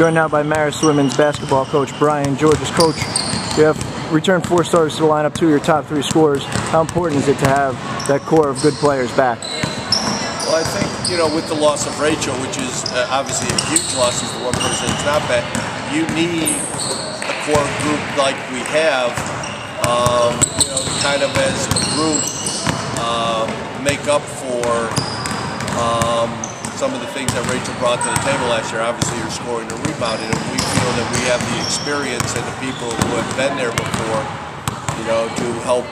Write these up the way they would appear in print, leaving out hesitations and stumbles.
Joined now by Marist women's basketball coach Brian Giorgis. Coach, you have returned 4 starters to the lineup, 2 of your top 3 scorers. How important is it to have that core of good players back? Well, I think, with the loss of Rachel, which is obviously a huge loss, is the one person that's not back, you need a core group like we have, to kind of as a group make up for some of the things that Rachel brought to the table last year. Obviously, you're scoring and rebounding, and we feel that we have the experience and the people who have been there before, to help,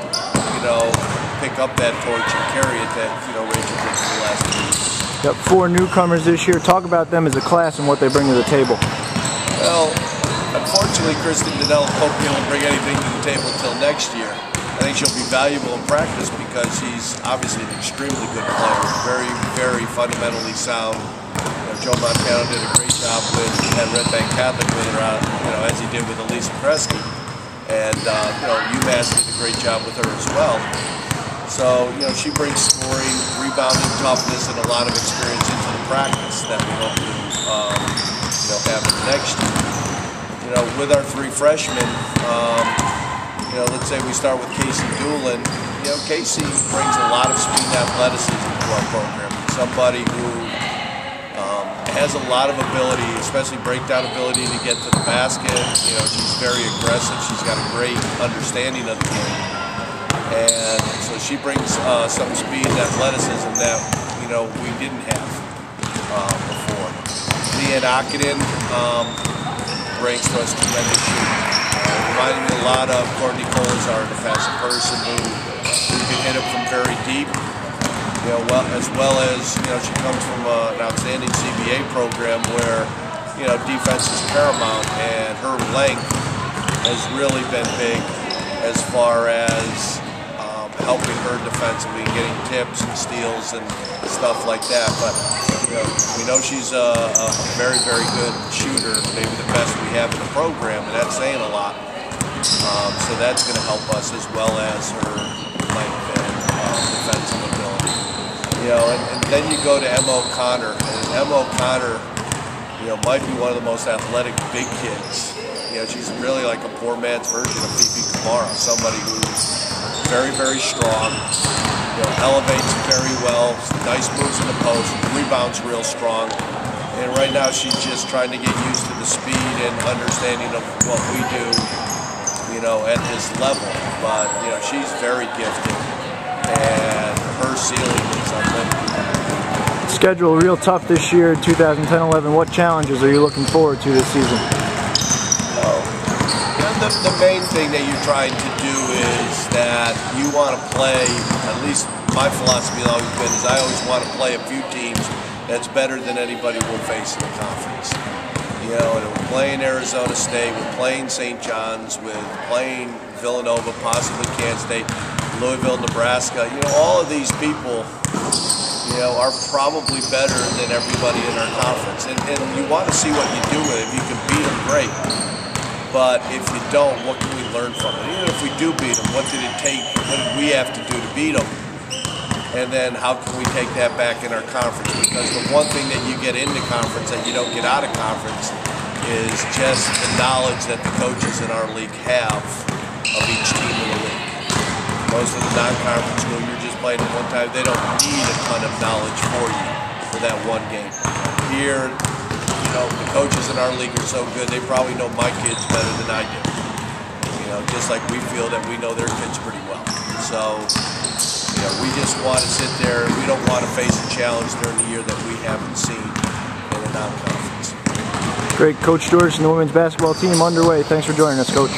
pick up that torch and carry it that, Rachel did for the last 2 years. Yep, 4 newcomers this year. Talk about them as a class and what they bring to the table. Well, unfortunately, Kristen Donnell won't be able to bring anything to the table until next year. I think she'll be valuable in practice because she's obviously an extremely good player, very, very fundamentally sound. Joe Montano did a great job with at Red Bank Catholic with her, as he did with Elisa Kresge, and UMass did a great job with her as well. So she brings scoring, rebounding, toughness, and a lot of experience into the practice that we hope to have in the next year. With our 3 freshmen. Let's say we start with Casey Doolin. Casey brings a lot of speed and athleticism to our program. Somebody who has a lot of ability, especially breakdown ability to get to the basket. She's very aggressive. She's got a great understanding of the game. And so she brings some speed and athleticism that, we didn't have before. Leanne Akinen brings to us tremendous shooting. Reminding me a lot of Courtney Colazar, a defensive person who can hit it from very deep. As well as she comes from an outstanding CBA program where defense is paramount, and her length has really been big as far as helping her defensively, getting tips and steals and stuff like that. But we know she's a very, very good shooter, maybe the best we have in the program, and that's saying a lot. So that's going to help us, as well as her length and defensive ability. And then you go to Emma O'Connor, and Emma O'Connor, might be one of the most athletic big kids. She's really like a poor man's version of Fifi Kamara, somebody who's very, very strong, elevates very well, nice moves in the post, rebounds real strong. And right now she's just trying to get used to the speed and understanding of what we do, at this level. But, she's very gifted, and her ceiling is unlimited. Schedule real tough this year, 2010-11. What challenges are you looking forward to this season? The main thing that you're trying to do is that you want to play, at least my philosophy has always been, is I always want to play a few teams that's better than anybody we'll face in the conference. And we're playing Arizona State, we're playing St. John's, we're playing Villanova, possibly Kansas State, Louisville, Nebraska. All of these people, are probably better than everybody in our conference. And you want to see what you do with it. If you can beat them, great. But if you don't, what can we learn from it? Even if we do beat them, what did it take? What did we have to do to beat them? And then how can we take that back in our conference? Because the one thing that you get into conference that you don't get out of conference is just the knowledge that the coaches in our league have of each team in the league. Most of the non-conference school, you're just playing at one time. They don't need a ton of knowledge for you for that one game. Here, the coaches in our league are so good, they probably know my kids better than I do. Just like we feel that we know their kids pretty well. So, we just want to sit there, and we don't want to face a challenge during the year that we haven't seen in a non-conference. Great. Coach Giorgis and the women's basketball team underway. Thanks for joining us, Coach.